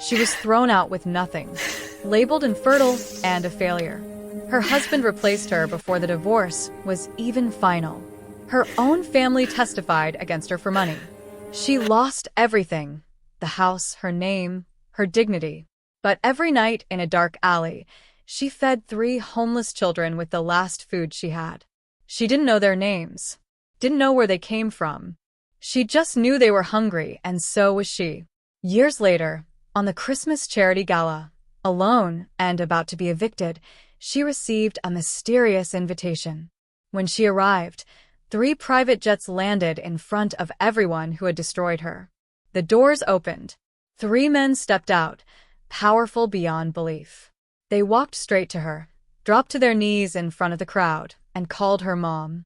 She was thrown out with nothing, labeled infertile and a failure. Her husband replaced her before the divorce was even final. Her own family testified against her for money. She lost everything: the house, her name, her dignity. But every night in a dark alley, she fed 3 homeless children with the last food she had. She didn't know their names, didn't know where they came from. She just knew they were hungry, and so was she. Years later, on the Christmas charity gala, alone and about to be evicted, she received a mysterious invitation. When she arrived, 3 private jets landed in front of everyone who had destroyed her. The doors opened. 3 men stepped out, powerful beyond belief. They walked straight to her, dropped to their knees in front of the crowd, and called her mom.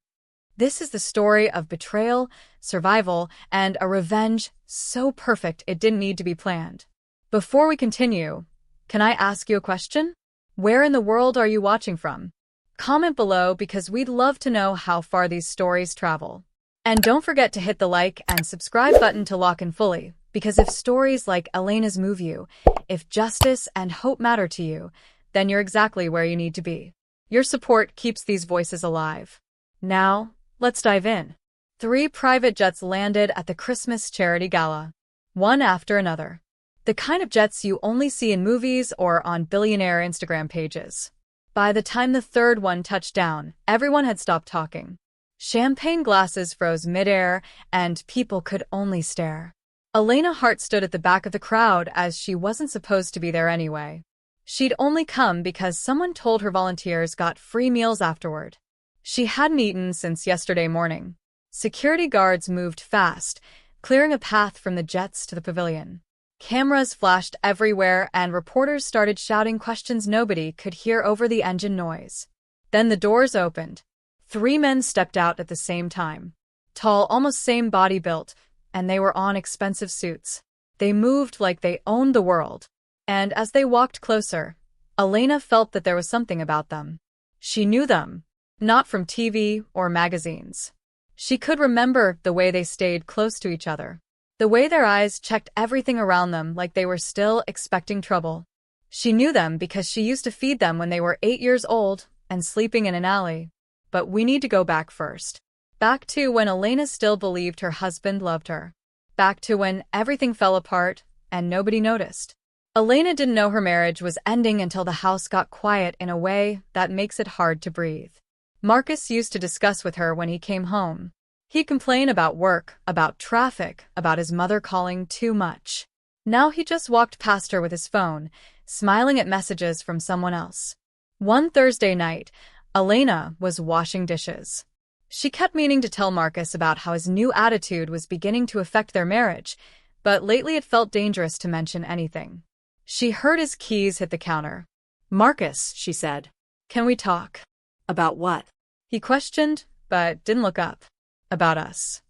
This is the story of betrayal, survival, and a revenge so perfect it didn't need to be planned. Before we continue, can I ask you a question? Where in the world are you watching from? Comment below because we'd love to know how far these stories travel. And don't forget to hit the like and subscribe button to lock in fully, because if stories like Elena's move you, if justice and hope matter to you, then you're exactly where you need to be. Your support keeps these voices alive. Now, let's dive in. 3 private jets landed at the Christmas charity gala, one after another. The kind of jets you only see in movies or on billionaire Instagram pages. By the time the 3rd one touched down, everyone had stopped talking. Champagne glasses froze midair, and people could only stare. Elena Hart stood at the back of the crowd as she wasn't supposed to be there anyway. She'd only come because someone told her volunteers got free meals afterward. She hadn't eaten since yesterday morning. Security guards moved fast, clearing a path from the jets to the pavilion. Cameras flashed everywhere, and reporters started shouting questions nobody could hear over the engine noise. Then the doors opened. 3 men stepped out at the same time. Tall, almost same body built, and they were on expensive suits. They moved like they owned the world. And as they walked closer, Elena felt that there was something about them. She knew them, not from TV or magazines. She could remember the way they stayed close to each other. The way their eyes checked everything around them like they were still expecting trouble. She knew them because she used to feed them when they were 8 years old and sleeping in an alley. But we need to go back first. Back to when Elena still believed her husband loved her. Back to when everything fell apart and nobody noticed. Elena didn't know her marriage was ending until the house got quiet in a way that makes it hard to breathe. Marcus used to discuss with her when he came home. He'd complain about work, about traffic, about his mother calling too much. Now he just walked past her with his phone, smiling at messages from someone else. One Thursday night, Elena was washing dishes. She kept meaning to tell Marcus about how his new attitude was beginning to affect their marriage, but lately it felt dangerous to mention anything. She heard his keys hit the counter. "Marcus," she said, "can we talk?" "About what?" He questioned, but didn't look up. "About us."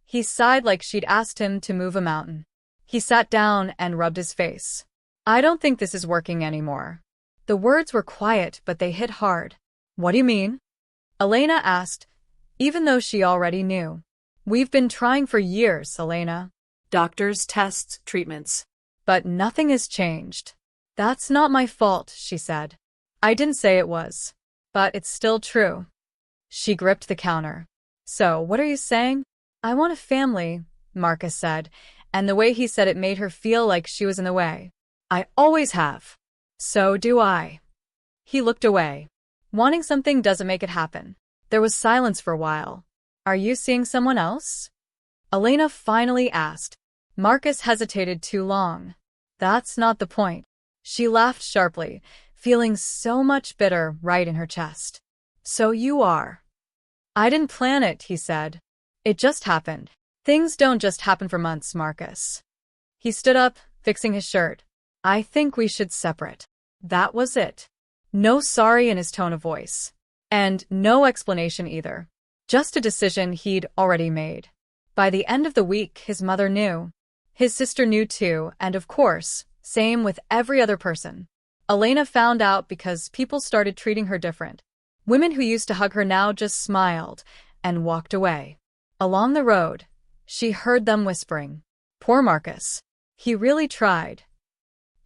He sighed like she'd asked him to move a mountain. He sat down and rubbed his face. "I don't think this is working anymore." The words were quiet, but they hit hard. "What do you mean?" Elena asked, even though she already knew. "We've been trying for years, Elena. Doctors, tests, treatments. But nothing has changed." "That's not my fault," she said. "I didn't say it was. But it's still true." She gripped the counter. "So, what are you saying?" "I want a family," Marcus said, and the way he said it made her feel like she was in the way. "I always have." "So do I." He looked away. "Wanting something doesn't make it happen." There was silence for a while. "Are you seeing someone else?" Elena finally asked. Marcus hesitated too long. "That's not the point." She laughed sharply, feeling so much bitter right in her chest. "So you are." "I didn't plan it," he said. "It just happened." "Things don't just happen for months, Marcus." He stood up, fixing his shirt. "I think we should separate." That was it. No sorry in his tone of voice. And no explanation either. Just a decision he'd already made. By the end of the week, his mother knew. His sister knew too, and of course, same with every other person. Elena found out because people started treating her different. Women who used to hug her now just smiled and walked away. Along the road, she heard them whispering, "Poor Marcus. He really tried."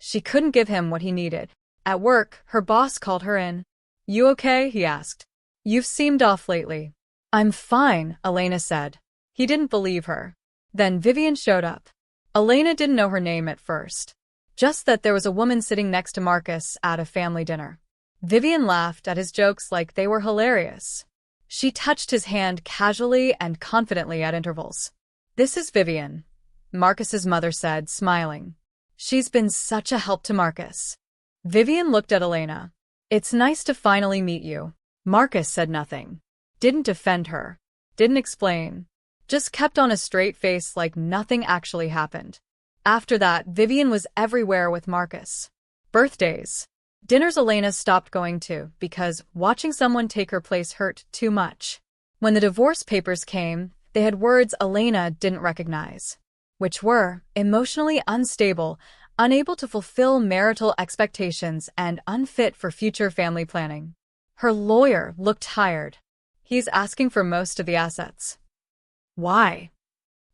She couldn't give him what he needed. At work, her boss called her in. "You okay?" he asked. "You've seemed off lately." "I'm fine," Elena said. He didn't believe her. Then Vivian showed up. Elena didn't know her name at first. Just that there was a woman sitting next to Marcus at a family dinner. Vivian laughed at his jokes like they were hilarious. She touched his hand casually and confidently at intervals. "This is Vivian," Marcus's mother said, smiling. "She's been such a help to Marcus." Vivian looked at Elena. "It's nice to finally meet you." Marcus said nothing. Didn't defend her. Didn't explain. Just kept on a straight face like nothing actually happened. After that, Vivian was everywhere with Marcus. Birthdays. Dinners Elena stopped going to because watching someone take her place hurt too much. When the divorce papers came, they had words Elena didn't recognize, which were emotionally unstable, unable to fulfill marital expectations, and unfit for future family planning. Her lawyer looked tired. "He's asking for most of the assets." "Why?"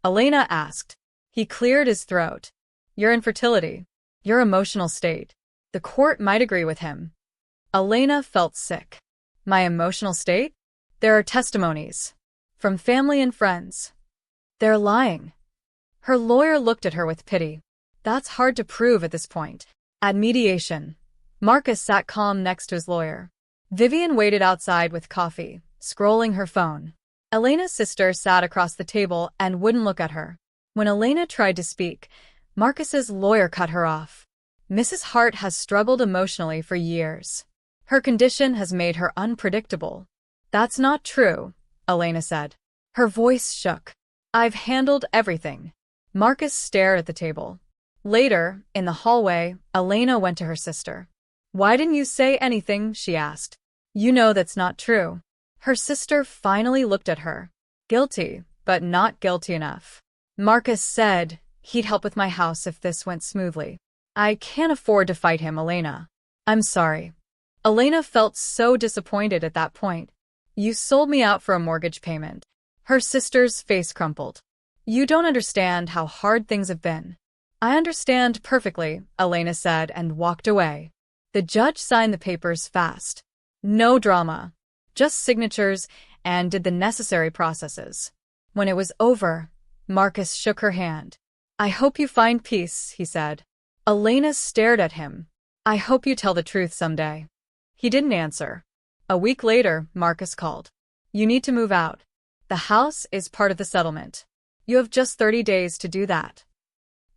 Elena asked. He cleared his throat. "Your infertility. Your emotional state. The court might agree with him." Elena felt sick. "My emotional state? There are testimonies. From family and friends. They're lying." Her lawyer looked at her with pity. "That's hard to prove at this point." At mediation, Marcus sat calm next to his lawyer. Vivian waited outside with coffee, scrolling her phone. Elena's sister sat across the table and wouldn't look at her. When Elena tried to speak, Marcus's lawyer cut her off. "Mrs. Hart has struggled emotionally for years. Her condition has made her unpredictable." "That's not true," Elena said. Her voice shook. "I've handled everything." Marcus stared at the table. Later, in the hallway, Elena went to her sister. "Why didn't you say anything?" she asked. "You know that's not true." Her sister finally looked at her. "Guilty, but not guilty enough." Marcus said he'd help with my house if this went smoothly. "I can't afford to fight him, Elena." "I'm sorry." Elena felt so disappointed at that point. "You sold me out for a mortgage payment." Her sister's face crumpled. "You don't understand how hard things have been." "I understand perfectly," Elena said and walked away. The judge signed the papers fast. No drama. Just signatures and did the necessary processes. When it was over, Marcus shook her hand. "I hope you find peace," he said. Elena stared at him. "I hope you tell the truth someday." He didn't answer. A week later, Marcus called. "You need to move out. The house is part of the settlement. You have just 30 days to do that."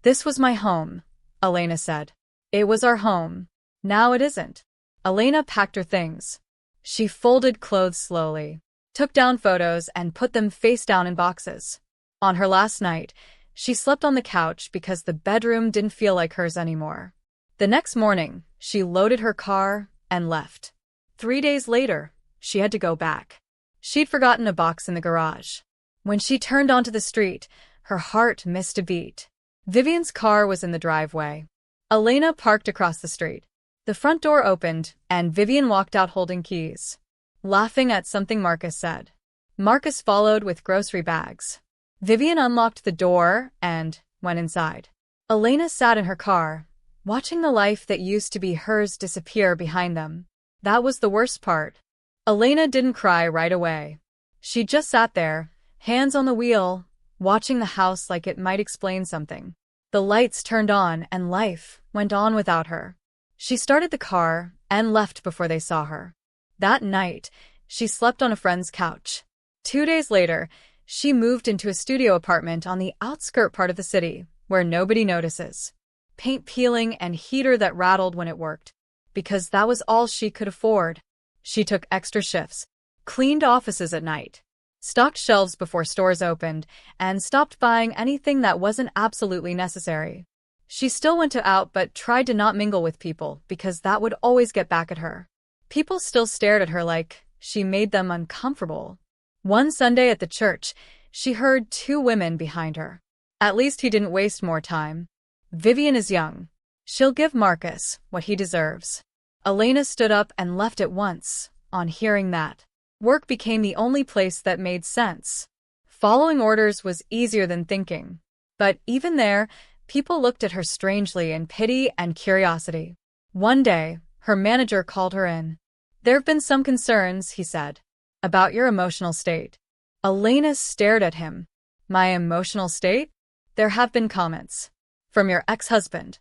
"This was my home," Elena said. "It was our home. Now it isn't." Elena packed her things. She folded clothes slowly, took down photos, and put them face down in boxes. On her last night, she slept on the couch because the bedroom didn't feel like hers anymore. The next morning, she loaded her car and left. 3 days later, she had to go back. She'd forgotten a box in the garage. When she turned onto the street, her heart missed a beat. Vivian's car was in the driveway. Elena parked across the street. The front door opened, and Vivian walked out holding keys, laughing at something Marcus said. Marcus followed with grocery bags. Vivian unlocked the door and went inside. Elena sat in her car, watching the life that used to be hers disappear behind them. That was the worst part. Elena didn't cry right away. She just sat there, hands on the wheel, watching the house like it might explain something. The lights turned on and life went on without her. She started the car and left before they saw her. That night, she slept on a friend's couch. 2 days later, she moved into a studio apartment on the outskirt part of the city, where nobody notices. Paint peeling and heater that rattled when it worked. Because that was all she could afford. She took extra shifts, cleaned offices at night, stocked shelves before stores opened, and stopped buying anything that wasn't absolutely necessary. She still went out but tried to not mingle with people because that would always get back at her. People still stared at her like she made them uncomfortable. One Sunday at the church, she heard 2 women behind her. At least he didn't waste more time. Vivian is young. She'll give Marcus what he deserves. Elena stood up and left at once, on hearing that. Work became the only place that made sense. Following orders was easier than thinking. But even there, People looked at her strangely in pity and curiosity. One day, her manager called her in. "There have been some concerns," he said, "about your emotional state." Elena stared at him. "My emotional state?" "There have been comments. From your ex-husband."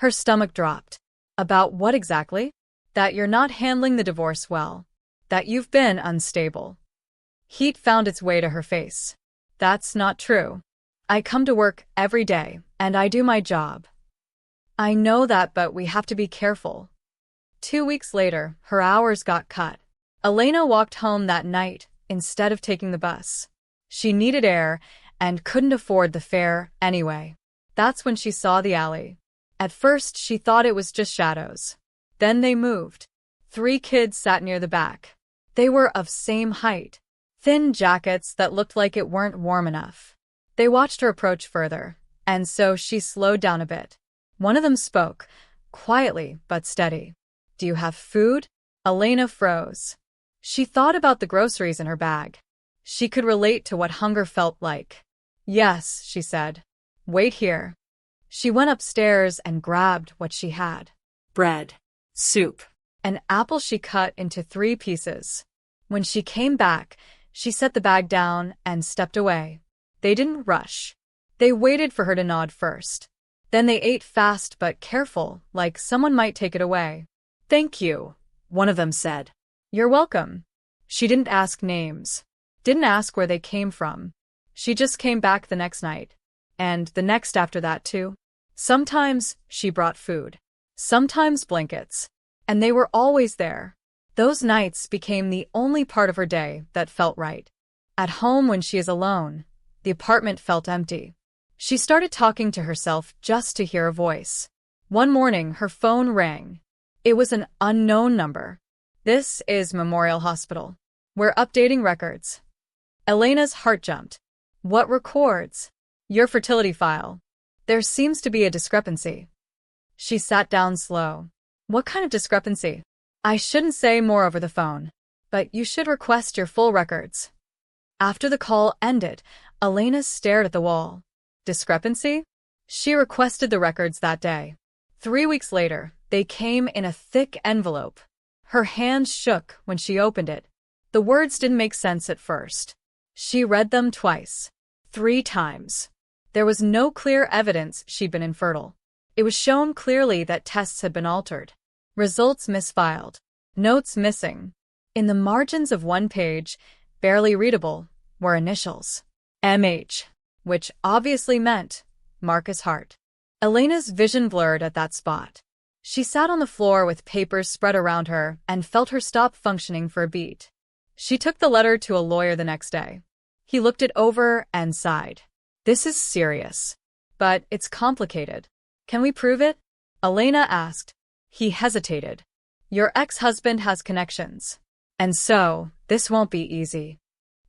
Her stomach dropped. "About what exactly?" "That you're not handling the divorce well. That you've been unstable." Heat found its way to her face. "That's not true. I come to work every day, and I do my job." "I know that, but we have to be careful." 2 weeks later, her hours got cut. Elena walked home that night instead of taking the bus. She needed air and couldn't afford the fare anyway. That's when she saw the alley. At first, she thought it was just shadows. Then they moved. 3 kids sat near the back. They were of same height. Thin jackets that looked like it weren't warm enough. They watched her approach further, and so she slowed down a bit. One of them spoke, quietly but steady. "Do you have food?" Elena froze. She thought about the groceries in her bag. She could relate to what hunger felt like. "Yes," she said. "Wait here." She went upstairs and grabbed what she had. Bread. Soup. An apple she cut into 3 pieces. When she came back, she set the bag down and stepped away. They didn't rush. They waited for her to nod first. Then they ate fast but careful, like someone might take it away. "Thank you," one of them said. "You're welcome." She didn't ask names. Didn't ask where they came from. She just came back the next night. And the next after that too. Sometimes she brought food. Sometimes blankets. And they were always there. Those nights became the only part of her day that felt right. At home when she is alone, the apartment felt empty. She started talking to herself just to hear a voice. One morning, her phone rang. It was an unknown number. "This is Memorial Hospital. We're updating records." Elena's heart jumped. "What records?" "Your fertility file. There seems to be a discrepancy." She sat down slow. "What kind of discrepancy?" "I shouldn't say more over the phone, but you should request your full records." After the call ended, Elena stared at the wall. Discrepancy? She requested the records that day. 3 weeks later, they came in a thick envelope. Her hand shook when she opened it. The words didn't make sense at first. She read them twice. 3 times. There was no clear evidence she'd been infertile. It was shown clearly that tests had been altered. Results misfiled. Notes missing. In the margins of one page, barely readable, were initials. MH, which obviously meant Marcus Hart. Elena's vision blurred at that spot. She sat on the floor with papers spread around her and felt her stop functioning for a beat. She took the letter to a lawyer the next day. He looked it over and sighed. "This is serious. But it's complicated. Can we prove it?" Elena asked. He hesitated. "Your ex-husband has connections. And so, this won't be easy."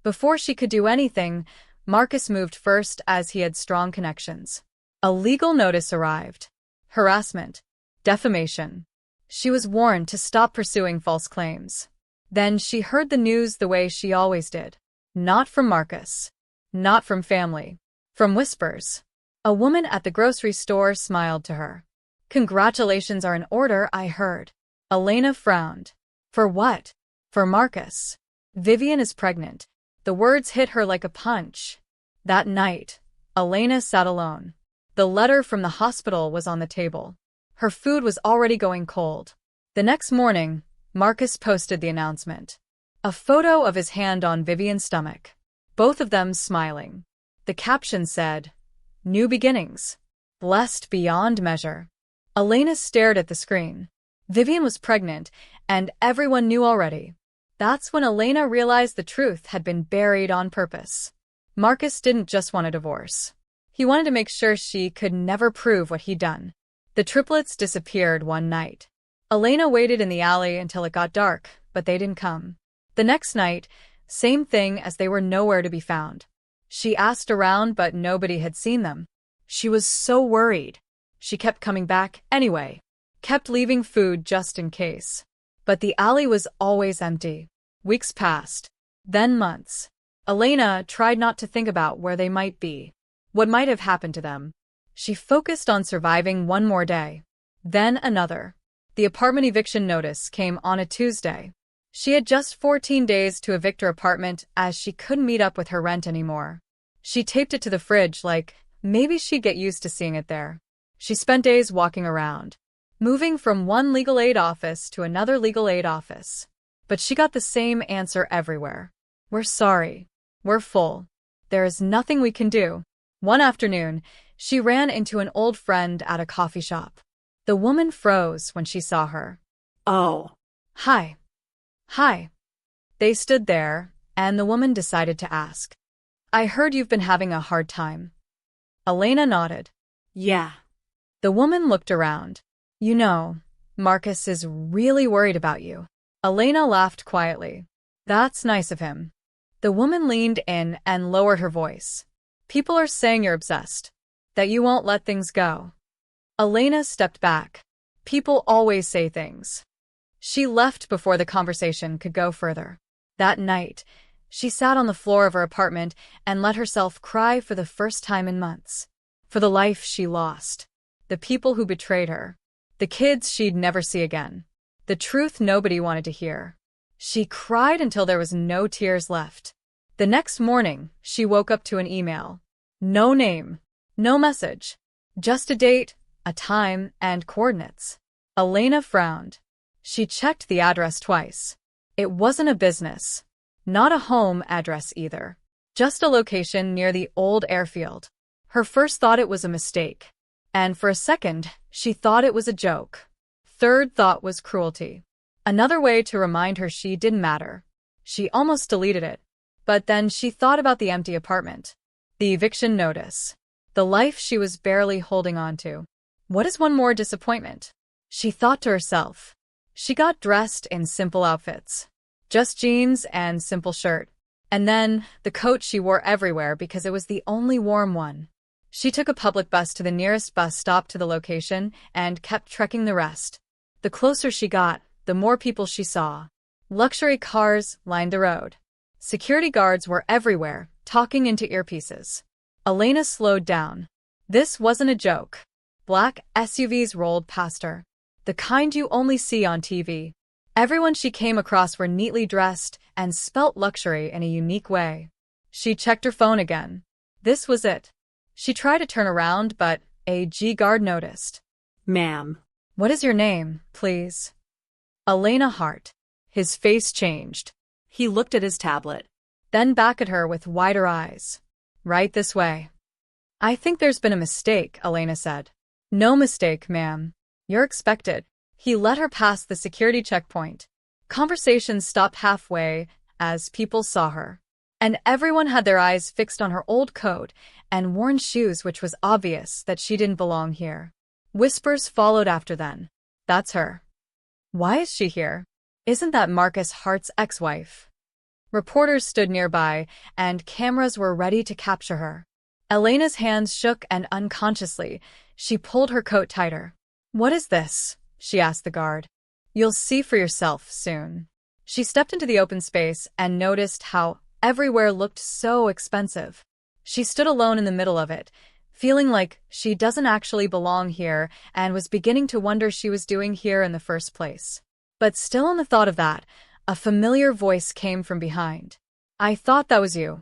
Before she could do anything, Marcus moved first as he had strong connections. A legal notice arrived. Harassment. Defamation. She was warned to stop pursuing false claims. Then she heard the news the way she always did. Not from Marcus. Not from family. From whispers. A woman at the grocery store smiled to her. "Congratulations are in order, I heard." Elena frowned. For what? For Marcus. "Vivian is pregnant." The words hit her like a punch. That night, Elena sat alone. The letter from the hospital was on the table. Her food was already going cold. The next morning, Marcus posted the announcement. A photo of his hand on Vivian's stomach. Both of them smiling. The caption said, "New beginnings. Blessed beyond measure." Elena stared at the screen. Vivian was pregnant, and everyone knew already. That's when Elena realized the truth had been buried on purpose. Marcus didn't just want a divorce. He wanted to make sure she could never prove what he'd done. The triplets disappeared one night. Elena waited in the alley until it got dark, but they didn't come. The next night, same thing, as they were nowhere to be found. She asked around, but nobody had seen them. She was so worried. She kept coming back anyway. Kept leaving food just in case. But the alley was always empty. Weeks passed. Then months. Elena tried not to think about where they might be. What might have happened to them. She focused on surviving one more day. Then another. The apartment eviction notice came on a Tuesday. She had just 14 days to evict her apartment as she couldn't meet up with her rent anymore. She taped it to the fridge like maybe she'd get used to seeing it there. She spent days walking around, moving from one legal aid office to another legal aid office. But she got the same answer everywhere. We're sorry. We're full. There is nothing we can do. One afternoon, she ran into an old friend at a coffee shop. The woman froze when she saw her. Oh. Hi. Hi. They stood there, and the woman decided to ask. I heard you've been having a hard time. Elena nodded. Yeah. The woman looked around. You know, Marcus is really worried about you. Elena laughed quietly. That's nice of him. The woman leaned in and lowered her voice. People are saying you're obsessed, that you won't let things go. Elena stepped back. People always say things. She left before the conversation could go further. That night, she sat on the floor of her apartment and let herself cry for the first time in months. For the life she lost. The people who betrayed her. The kids she'd never see again. The truth nobody wanted to hear. She cried until there was no tears left. The next morning, she woke up to an email. No name. No message. Just a date, a time, and coordinates. Elena frowned. She checked the address twice. It wasn't a business. Not a home address either. Just a location near the old airfield. Her first thought it was a mistake. And for a second, she thought it was a joke. Third thought was cruelty. Another way to remind her she didn't matter. She almost deleted it. But then she thought about the empty apartment. The eviction notice. The life she was barely holding on to. What is one more disappointment? She thought to herself. She got dressed in simple outfits. Just jeans and simple shirt. And then, the coat she wore everywhere because it was the only warm one. She took a public bus to the nearest bus stop to the location and kept trekking the rest. The closer she got, the more people she saw. Luxury cars lined the road. Security guards were everywhere, talking into earpieces. Elena slowed down. This wasn't a joke. Black SUVs rolled past her. The kind you only see on TV. Everyone she came across were neatly dressed and spelt luxury in a unique way. She checked her phone again. This was it. She tried to turn around, but a guard noticed. Ma'am. What is your name, please? Elena Hart. His face changed. He looked at his tablet. Then back at her with wider eyes. Right this way. I think there's been a mistake, Elena said. No mistake, ma'am. You're expected. He let her pass the security checkpoint. Conversations stopped halfway as people saw her. And everyone had their eyes fixed on her old coat and worn shoes, which was obvious that she didn't belong here. Whispers followed after then. That's her. Why is she here? Isn't that Marcus Hart's ex-wife? Reporters stood nearby, and cameras were ready to capture her. Elena's hands shook and unconsciously, she pulled her coat tighter. What is this? She asked the guard. You'll see for yourself soon. She stepped into the open space and noticed how everywhere looked so expensive. She stood alone in the middle of it, feeling like she doesn't actually belong here and was beginning to wonder she was doing here in the first place. But still on the thought of that, a familiar voice came from behind. I thought that was you.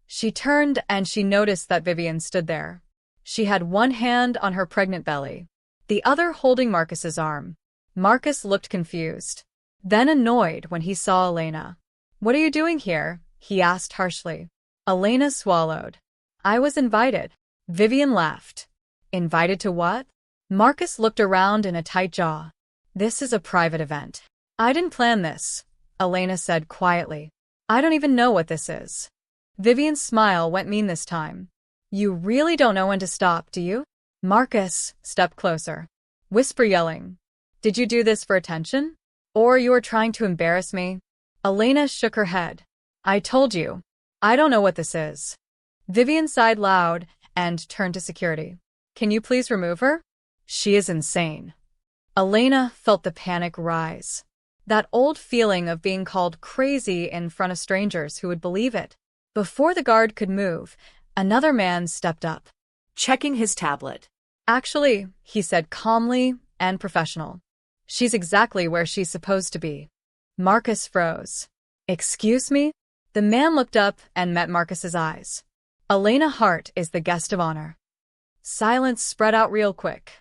She turned and she noticed that Vivian stood there. She had one hand on her pregnant belly, the other holding Marcus's arm. Marcus looked confused, then annoyed when he saw Elena. What are you doing here? He asked harshly. Elena swallowed. I was invited. Vivian laughed. Invited to what? Marcus looked around in a tight jaw. This is a private event. I didn't plan this, Elena said quietly. I don't even know what this is. Vivian's smile went mean this time. You really don't know when to stop, do you? Marcus stepped closer. Whisper yelling. Did you do this for attention? Or you are trying to embarrass me? Elena shook her head. I told you. I don't know what this is. Vivian sighed loud and turned to security. Can you please remove her? She is insane. Elena felt the panic rise. That old feeling of being called crazy in front of strangers who would believe it. Before the guard could move, another man stepped up. checking his tablet. Actually, he said calmly and professional. She's exactly where she's supposed to be. Marcus froze. Excuse me? The man looked up and met Marcus's eyes. Elena Hart is the guest of honor. Silence spread out real quick.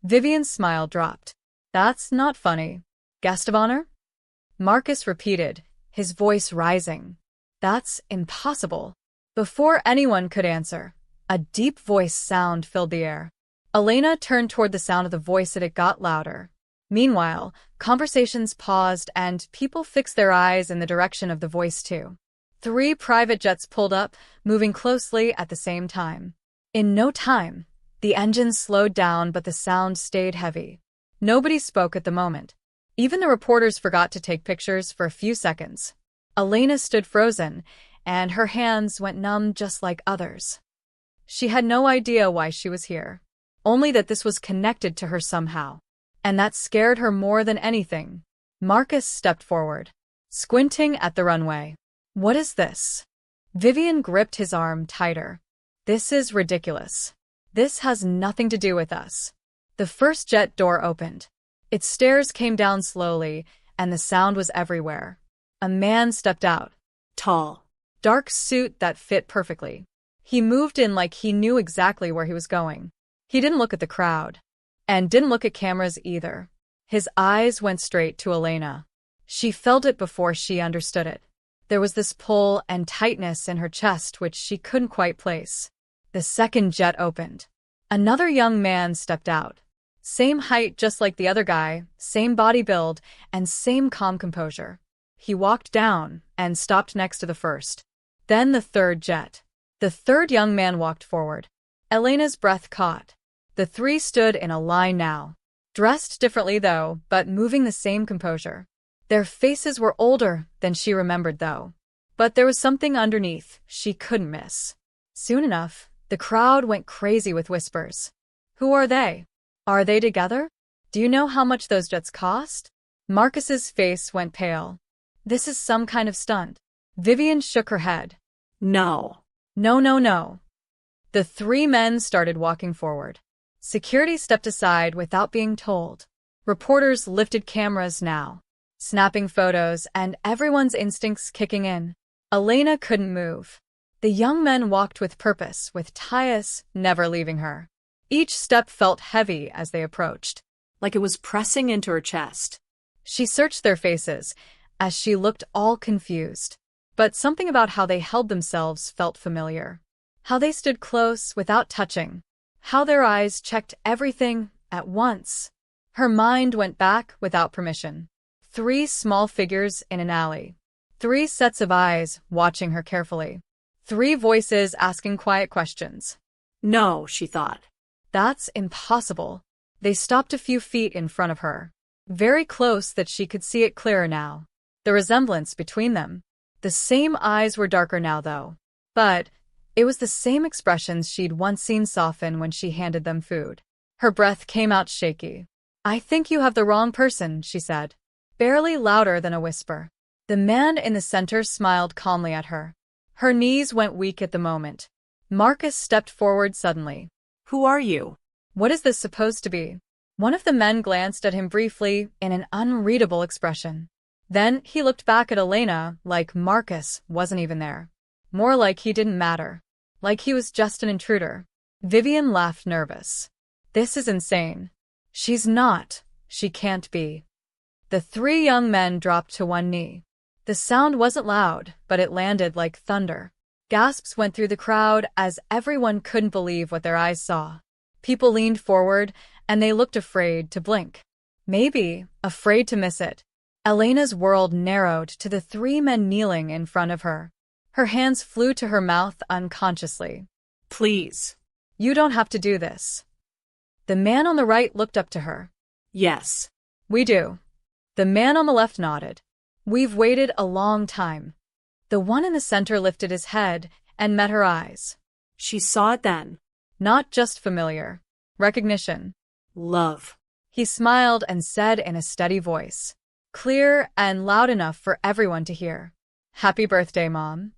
Vivian's smile dropped. That's not funny. Guest of honor? Marcus repeated, his voice rising. That's impossible. Before anyone could answer, a deep voice sound filled the air. Elena turned toward the sound of the voice and it got louder. Meanwhile, conversations paused and people fixed their eyes in the direction of the voice too. 3 private jets pulled up, moving closely at the same time. In no time, the engines slowed down but the sound stayed heavy. Nobody spoke at the moment. Even the reporters forgot to take pictures for a few seconds. Elena stood frozen, and her hands went numb just like others. She had no idea why she was here, only that this was connected to her somehow. And that scared her more than anything. Marcus stepped forward, squinting at the runway. What is this? Vivian gripped his arm tighter. This is ridiculous. This has nothing to do with us. The first jet door opened. Its stairs came down slowly, and the sound was everywhere. A man stepped out. Tall. Dark suit that fit perfectly. He moved in like he knew exactly where he was going. He didn't look at the crowd. And didn't look at cameras either. His eyes went straight to Elena. She felt it before she understood it. There was this pull and tightness in her chest which she couldn't quite place. The second jet opened. Another young man stepped out. Same height just like the other guy, same body build, and same calm composure. He walked down and stopped next to the first. Then the third jet. The third young man walked forward. Elena's breath caught. The 3 stood in a line now. Dressed differently though, but moving the same composure. Their faces were older than she remembered though. But there was something underneath she couldn't miss. Soon enough, the crowd went crazy with whispers. Who are they? Are they together? Do you know how much those jets cost? Marcus's face went pale. This is some kind of stunt. Vivian shook her head. No. No. The 3 men started walking forward. Security stepped aside without being told. Reporters lifted cameras now, snapping photos and everyone's instincts kicking in. Elena couldn't move. The young men walked with purpose, with Tyus never leaving her. Each step felt heavy as they approached. Like it was pressing into her chest. She searched their faces as she looked all confused. But something about how they held themselves felt familiar. How they stood close without touching. How their eyes checked everything at once. Her mind went back without permission. 3 small figures in an alley. 3 sets of eyes watching her carefully. 3 voices asking quiet questions. No, she thought. That's impossible. They stopped a few feet in front of her. Very close that she could see it clearer now. The resemblance between them. The same eyes were darker now though. But it was the same expressions she'd once seen soften when she handed them food. Her breath came out shaky. I think you have the wrong person, she said, barely louder than a whisper. The man in the center smiled calmly at her. Her knees went weak at the moment. Marcus stepped forward suddenly. Who are you? What is this supposed to be? One of the men glanced at him briefly in an unreadable expression. Then he looked back at Elena like Marcus wasn't even there. More like he didn't matter. Like he was just an intruder. Vivian laughed nervous. This is insane. She's not. She can't be. The 3 young men dropped to one knee. The sound wasn't loud, but it landed like thunder. Gasps went through the crowd as everyone couldn't believe what their eyes saw. People leaned forward, and they looked afraid to blink. Maybe afraid to miss it. Elena's world narrowed to the 3 men kneeling in front of her. Her hands flew to her mouth unconsciously. Please. You don't have to do this. The man on the right looked up to her. Yes. We do. The man on the left nodded. We've waited a long time. The one in the center lifted his head and met her eyes. She saw it then. Not just familiar. Recognition. Love. He smiled and said in a steady voice, clear and loud enough for everyone to hear. Happy birthday, Mom.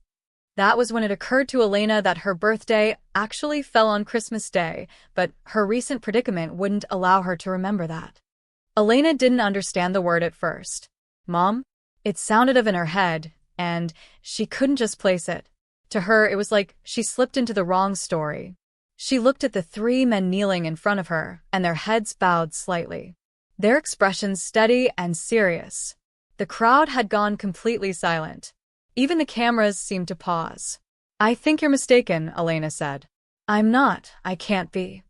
That was when it occurred to Elena that her birthday actually fell on Christmas Day, but her recent predicament wouldn't allow her to remember that. Elena didn't understand the word at first. Mom? It sounded in her head, and she couldn't just place it. To her, it was like she slipped into the wrong story. She looked at the three men kneeling in front of her, and their heads bowed slightly. Their expressions steady and serious. The crowd had gone completely silent. Even the cameras seemed to pause. I think you're mistaken, Elena said. I'm not. I can't be.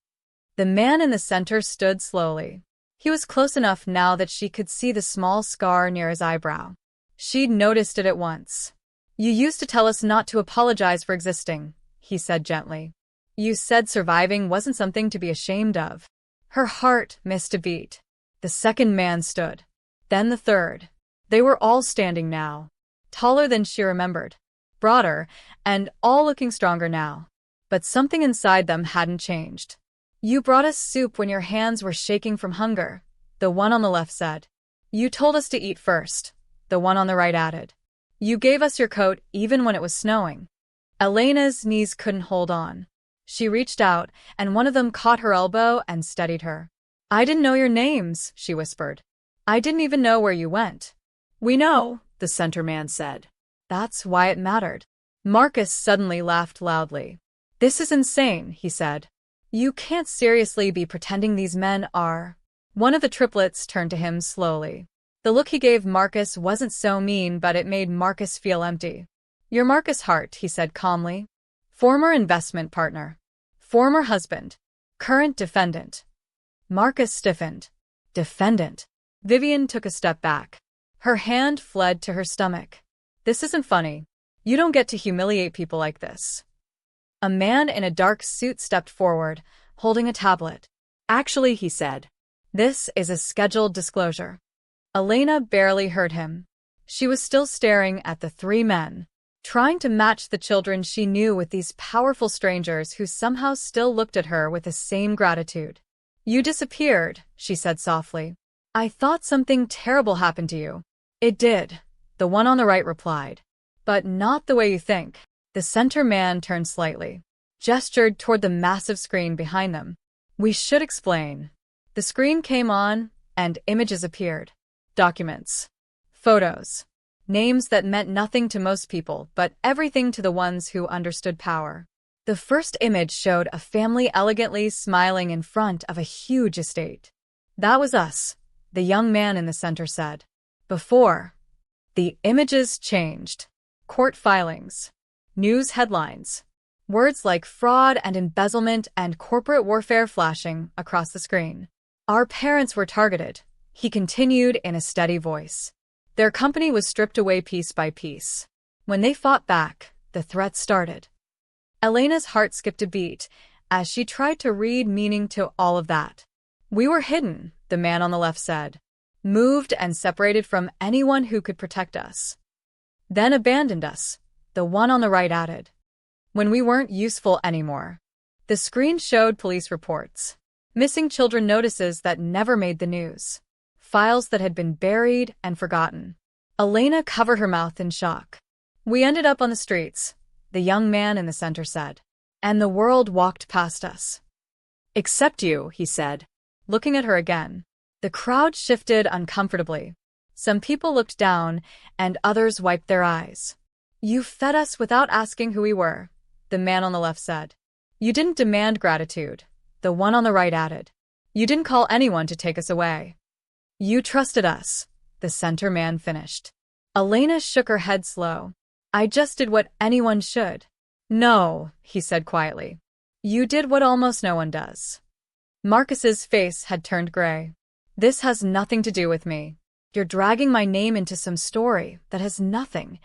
The man in the center stood slowly. He was close enough now that she could see the small scar near his eyebrow. She'd noticed it at once. You used to tell us not to apologize for existing, he said gently. You said surviving wasn't something to be ashamed of. Her heart missed a beat. The second man stood. Then the third. They were all standing now. Taller than she remembered. Broader, and all looking stronger now. But something inside them hadn't changed. You brought us soup when your hands were shaking from hunger, the one on the left said. You told us to eat first, the one on the right added. You gave us your coat even when it was snowing. Elena's knees couldn't hold on. She reached out, and one of them caught her elbow and steadied her. I didn't know your names, she whispered. I didn't even know where you went. We know, the center man said. That's why it mattered. Marcus suddenly laughed loudly. This is insane, he said. You can't seriously be pretending these men are. One of the triplets turned to him slowly. The look he gave Marcus wasn't so mean, but it made Marcus feel empty. You're Marcus Hart, he said calmly. Former investment partner. Former husband. Current defendant. Marcus stiffened. Defendant. Vivian took a step back. Her hand fled to her stomach. This isn't funny. You don't get to humiliate people like this. A man in a dark suit stepped forward, holding a tablet. Actually, he said, this is a scheduled disclosure. Elena barely heard him. She was still staring at the three men, trying to match the children she knew with these powerful strangers who somehow still looked at her with the same gratitude. You disappeared, she said softly. I thought something terrible happened to you. It did, the one on the right replied. But not the way you think. The center man turned slightly, gestured toward the massive screen behind them. We should explain. The screen came on, and images appeared. Documents. Photos. Names that meant nothing to most people, but everything to the ones who understood power. The first image showed a family elegantly smiling in front of a huge estate. That was us, the young man in the center said. Before. The images changed. Court filings. News headlines. Words like fraud and embezzlement and corporate warfare flashing across the screen. Our parents were targeted, he continued in a steady voice. Their company was stripped away piece by piece. When they fought back, the threat started. Elena's heart skipped a beat as she tried to read meaning to all of that. We were hidden, the man on the left said. Moved and separated from anyone who could protect us. Then abandoned us, the one on the right added. When we weren't useful anymore. The screen showed police reports. Missing children notices that never made the news. Files that had been buried and forgotten. Elena covered her mouth in shock. We ended up on the streets, the young man in the center said. And the world walked past us. Except you, he said, looking at her again. The crowd shifted uncomfortably. Some people looked down, and others wiped their eyes. You fed us without asking who we were, the man on the left said. You didn't demand gratitude, the one on the right added. You didn't call anyone to take us away. You trusted us, the center man finished. Elena shook her head slow. I just did what anyone should. No, he said quietly. You did what almost no one does. Marcus's face had turned gray. This has nothing to do with me. You're dragging my name into some story that has nothing.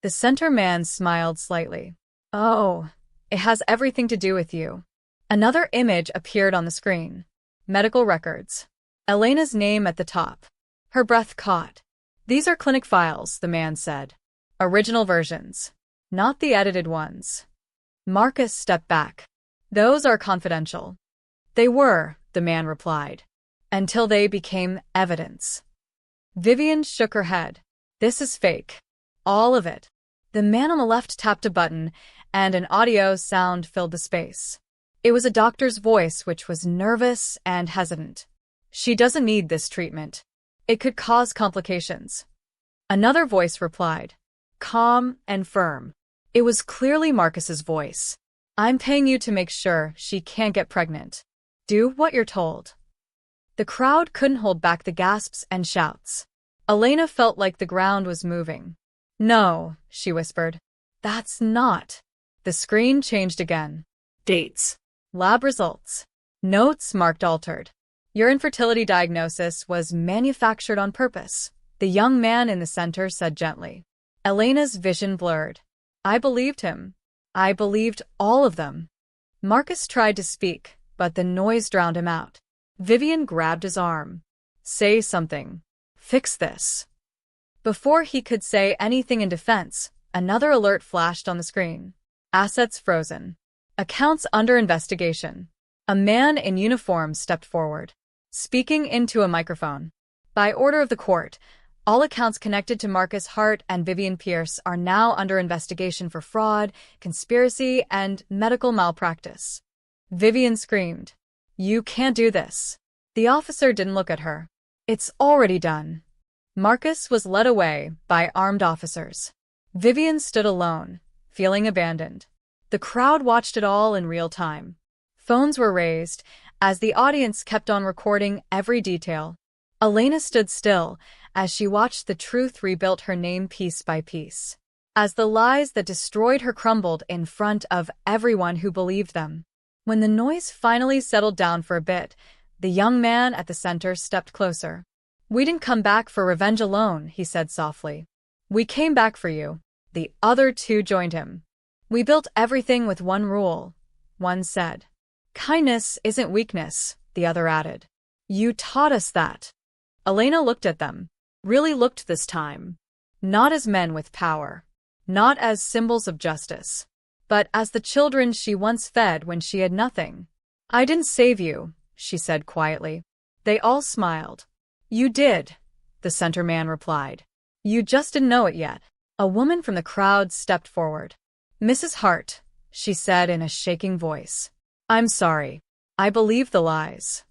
The center man smiled slightly. Oh, it has everything to do with you. Another image appeared on the screen. Medical records. Elena's name at the top. Her breath caught. These are clinic files, the man said. Original versions. Not the edited ones. Marcus stepped back. Those are confidential. They were, the man replied. Until they became evidence. Vivian shook her head. This is fake. All of it. The man on the left tapped a button, and an audio sound filled the space. It was a doctor's voice, which was nervous and hesitant. "She doesn't need this treatment. It could cause complications." Another voice replied, calm and firm. It was clearly Marcus's voice. "I'm paying you to make sure she can't get pregnant. Do what you're told." The crowd couldn't hold back the gasps and shouts. Elena felt like the ground was moving. "No," she whispered. "That's not." The screen changed again. Dates. Lab results. Notes marked altered. "Your infertility diagnosis was manufactured on purpose," the young man in the center said gently. Elena's vision blurred. "I believed him. I believed all of them." Marcus tried to speak, but the noise drowned him out. Vivian grabbed his arm. "Say something. Fix this." Before he could say anything in defense, another alert flashed on the screen. "Assets frozen. Accounts under investigation." A man in uniform stepped forward, speaking into a microphone. "By order of the court, all accounts connected to Marcus Hart and Vivian Pierce are now under investigation for fraud, conspiracy, and medical malpractice." Vivian screamed, "You can't do this." The officer didn't look at her. "It's already done." Marcus was led away by armed officers. Vivian stood alone, feeling abandoned. The crowd watched it all in real time. Phones were raised as the audience kept on recording every detail. Elena stood still as she watched the truth rebuild her name piece by piece, as the lies that destroyed her crumbled in front of everyone who believed them. When the noise finally settled down for a bit, the young man at the center stepped closer. "We didn't come back for revenge alone," he said softly. "We came back for you." The other two joined him. "We built everything with one rule," one said. "Kindness isn't weakness," the other added. "You taught us that." Elena looked at them. Really looked this time. Not as men with power. Not as symbols of justice. But as the children she once fed when she had nothing. "I didn't save you," she said quietly. They all smiled. "You did," the center man replied. "You just didn't know it yet." A woman from the crowd stepped forward. "Mrs. Hart," she said in a shaking voice. "I'm sorry. I believed the lies."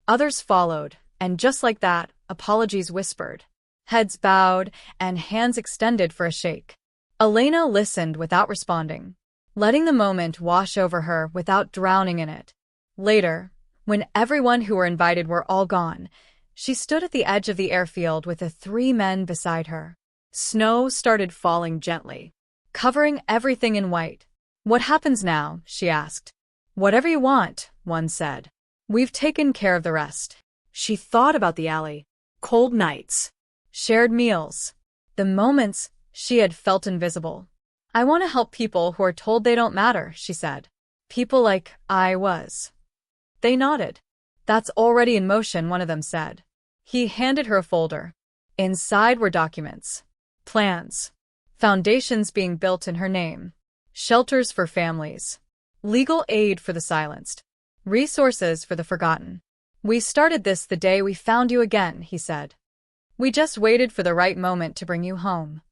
Others followed, and just like that, apologies whispered. Heads bowed, and hands extended for a shake. Elena listened without responding, letting the moment wash over her without drowning in it. Later, when everyone who were invited were all gone, she stood at the edge of the airfield with the three men beside her. Snow started falling gently, covering everything in white. "What happens now?" she asked. "Whatever you want," one said. "We've taken care of the rest." She thought about the alley. Cold nights. Shared meals. The moments she had felt invisible. "I want to help people who are told they don't matter," she said. "People like I was." They nodded. "That's already in motion," one of them said. He handed her a folder. Inside were documents. Plans. Foundations being built in her name. Shelters for families. Legal aid for the silenced. Resources for the forgotten. "We started this the day we found you again," he said. "We just waited for the right moment to bring you home."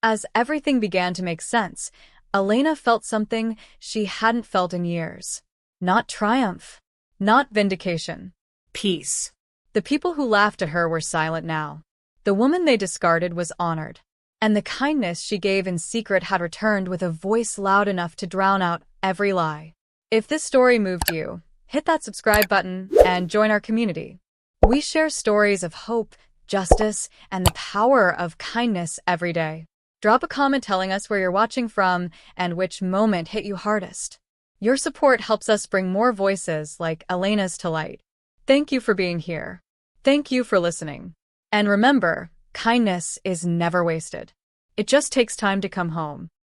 As everything began to make sense, Elena felt something she hadn't felt in years. Not triumph. Not vindication. Peace. The people who laughed at her were silent now. The woman they discarded was honored. And the kindness she gave in secret had returned with a voice loud enough to drown out every lie. If this story moved you, hit that subscribe button and join our community. We share stories of hope, justice, and the power of kindness every day. Drop a comment telling us where you're watching from and which moment hit you hardest. Your support helps us bring more voices like Elena's to light. Thank you for being here. Thank you for listening. And remember, kindness is never wasted. It just takes time to come home.